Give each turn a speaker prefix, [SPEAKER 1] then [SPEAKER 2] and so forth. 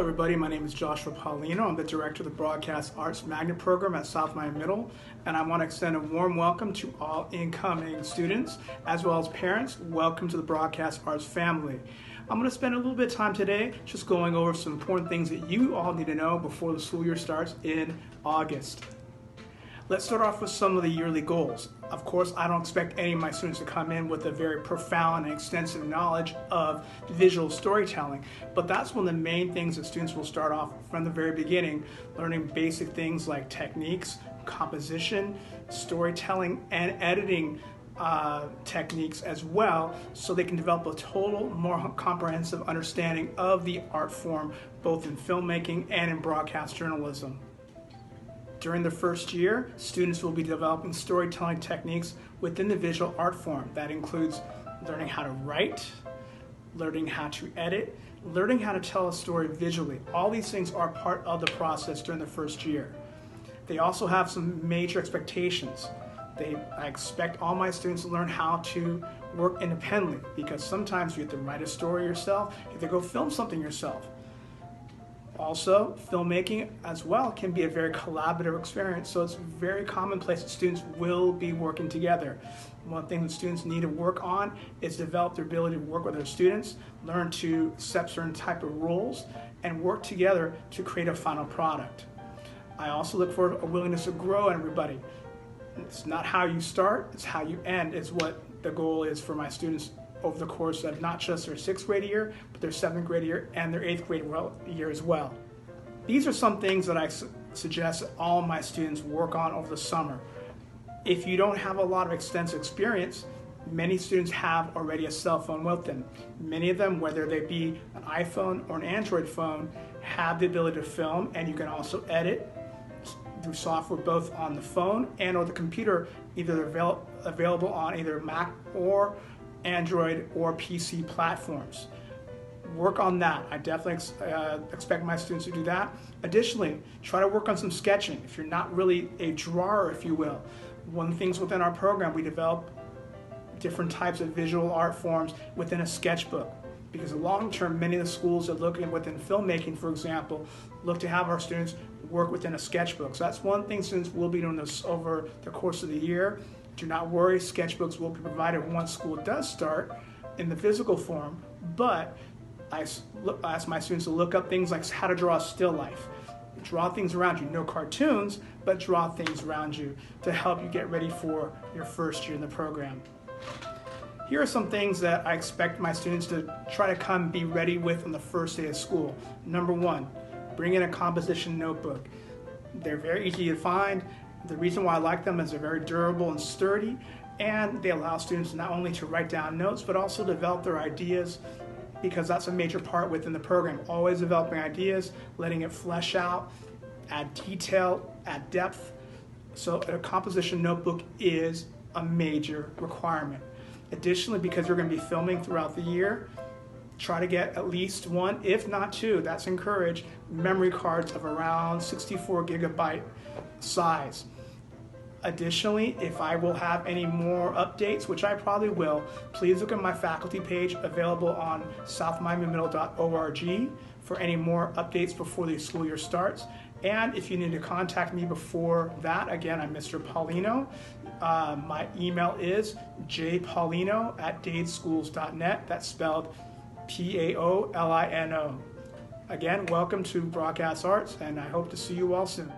[SPEAKER 1] everybody, my name is Joshua Paolino. I'm the director of the Broadcast Arts Magnet Program at South Miami Middle, and I want to extend a warm welcome to all incoming students as well as parents. Welcome to the Broadcast Arts family. I'm going to spend a little bit of time today just going over some important things that you all need to know before the school year starts in August. Let's start off with some of the yearly goals. Of course, I don't expect any of my students to come in with a very profound and extensive knowledge of visual storytelling, but that's one of the main things that students will start off from the very beginning, learning basic things like techniques, composition, storytelling, and editing techniques as well, so they can develop a total, more comprehensive understanding of the art form, both in filmmaking and in broadcast journalism. During the first year, students will be developing storytelling techniques within the visual art form. That includes learning how to write, learning how to edit, learning how to tell a story visually. All these things are part of the process during the first year. They also have some major expectations. I expect all my students to learn how to work independently, because sometimes you have to write a story yourself, you have to go film something yourself. Also, filmmaking as well can be a very collaborative experience, so it's very commonplace that students will be working together. One thing that students need to work on is develop their ability to work with their students, learn to accept certain type of roles, and work together to create a final product. I also look for a willingness to grow in everybody. It's not how you start, it's how you end is what the goal is for my students over the course of not just their 6th grade year, but their 7th grade year and their 8th grade year as well. These are some things that I suggest that all my students work on over the summer. If you don't have a lot of extensive experience, many students have already a cell phone with them. Many of them, whether they be an iPhone or an Android phone, have the ability to film, and you can also edit through software both on the phone and or the computer, either available on either Mac or Android or PC platforms. Work on that. I definitely expect my students to do that. Additionally, try to work on some sketching. If you're not really a drawer, if you will. One of the things within our program, we develop different types of visual art forms within a sketchbook, because long term, many of the schools that look within filmmaking, for example, look to have our students work within a sketchbook. So that's one thing students will be doing this over the course of the year. Do not worry, sketchbooks will be provided once school does start in the physical form, but I ask my students to look up things like how to draw a still life. Draw things around you, no cartoons, but draw things around you to help you get ready for your first year in the program. Here are some things that I expect my students to try to come be ready with on the first day of school. Number 1, bring in a composition notebook. They're very easy to find. The reason why I like them is they're very durable and sturdy, and they allow students not only to write down notes, but also develop their ideas, because that's a major part within the program. Always developing ideas, letting it flesh out, add detail, add depth. So a composition notebook is a major requirement. Additionally, because you're going to be filming throughout the year, try to get at least 1, if not 2, that's encouraged, memory cards of around 64 gigabyte size. Additionally, if I will have any more updates, which I probably will, please look at my faculty page available on southmiamimiddle.org for any more updates before the school year starts. And if you need to contact me before that, again, I'm Mr. Paolino. My email is jpaolino@dadeschools.net. That's spelled Paolino. Again, welcome to Broadcast Arts, and I hope to see you all soon.